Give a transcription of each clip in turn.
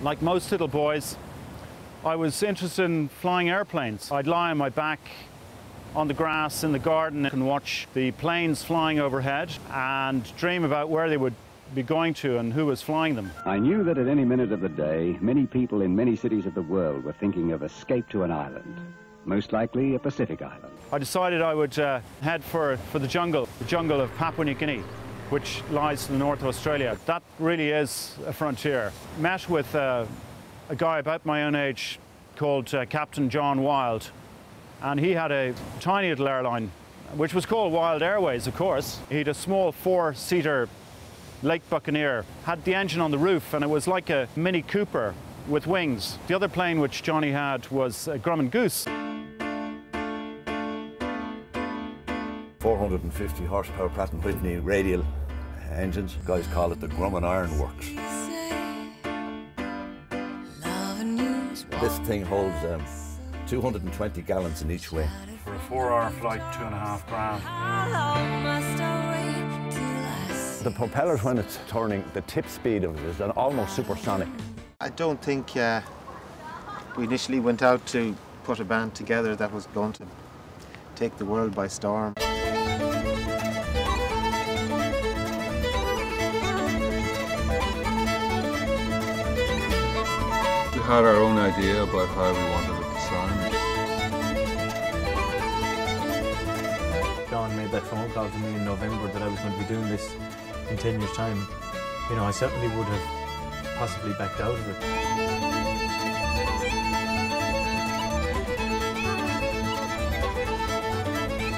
Like most little boys, I was interested in flying airplanes. I'd lie on my back on the grass in the garden and watch the planes flying overhead and dream about where they would be going to and who was flying them. I knew that at any minute of the day, many people in many cities of the world were thinking of escape to an island, most likely a Pacific island. I decided I would head for the jungle of Papua New Guinea, which lies to the north of Australia. That really is a frontier. Met with a guy about my own age called Captain John Wild, and he had a tiny little airline, which was called Wild Airways, of course. He had a small four-seater Lake Buccaneer, had the engine on the roof, and it was like a Mini Cooper with wings. The other plane which Johnny had was a Grumman Goose. 450 horsepower Pratt & Whitney radial engines. Guys call it the Grumman Iron Works. This thing holds 220 gallons in each way. For a 4-hour flight, $2.5 grand. The propellers, when it's turning, the tip speed of it is almost supersonic. I don't think we initially went out to put a band together that was going to take the world by storm. We had our own idea about how we wanted it to sound. John made that phone call to me in November that I was going to be doing this in 10 years' time. You know, I certainly would have possibly backed out of it.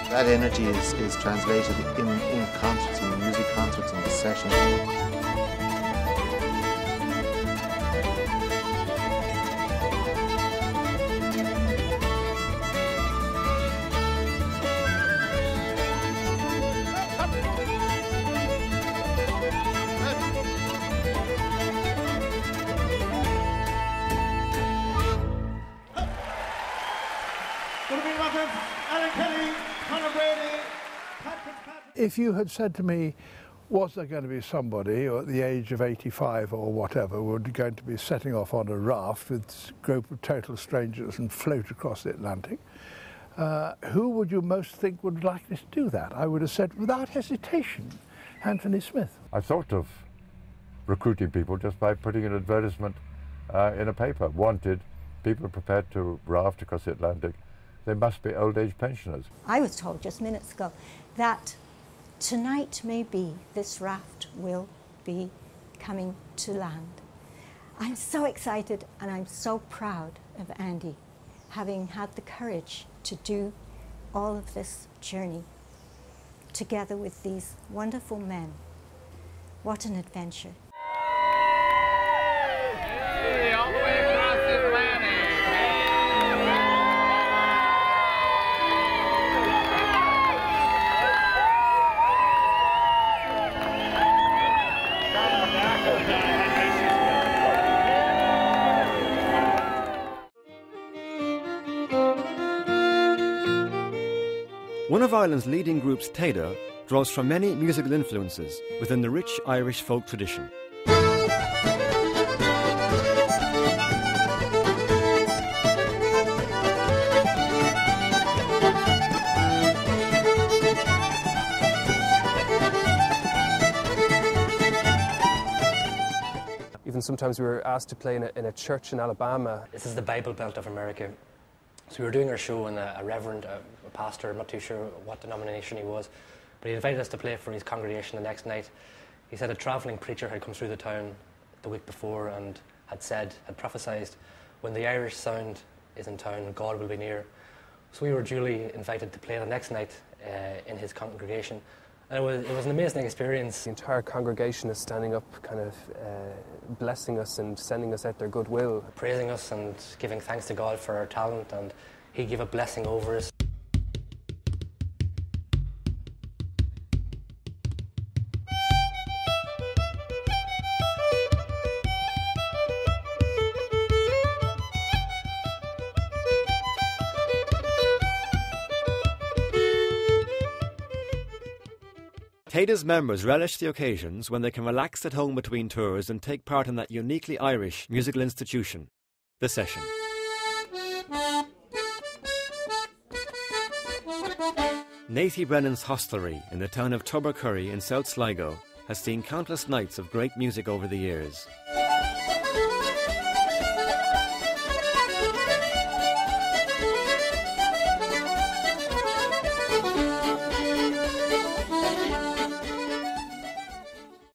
That energy is translated in concerts, in music concerts, in the sessions. If you had said to me, was there going to be somebody at the age of 85 or whatever would going to be setting off on a raft with a group of total strangers and float across the Atlantic, who would you most think would likely to do that? I would have said, without hesitation, Anthony Smith. I thought of recruiting people just by putting an advertisement in a paper. Wanted, people prepared to raft across the Atlantic. They must be old age pensioners. I was told just minutes ago that tonight maybe this raft will be coming to land. I'm so excited and I'm so proud of Andy having had the courage to do all of this journey together with these wonderful men. What an adventure. One of Ireland's leading groups, Taida, draws from many musical influences within the rich Irish folk tradition. Even sometimes we were asked to play in a church in Alabama. This is the Bible Belt of America. So we were doing our show and a reverend, a pastor, I'm not too sure what denomination he was, but he invited us to play for his congregation the next night. He said a travelling preacher had come through the town the week before and had prophesied, when the Irish sound is in town, God will be near. So we were duly invited to play the next night in his congregation. And it was an amazing experience. The entire congregation is standing up, kind of blessing us and sending us out their goodwill. Praising us and giving thanks to God for our talent, and he gave a blessing over us. Taida's members relish the occasions when they can relax at home between tours and take part in that uniquely Irish musical institution, The Session. Nathy Brennan's hostelry in the town of Tubbercurry in South Sligo has seen countless nights of great music over the years.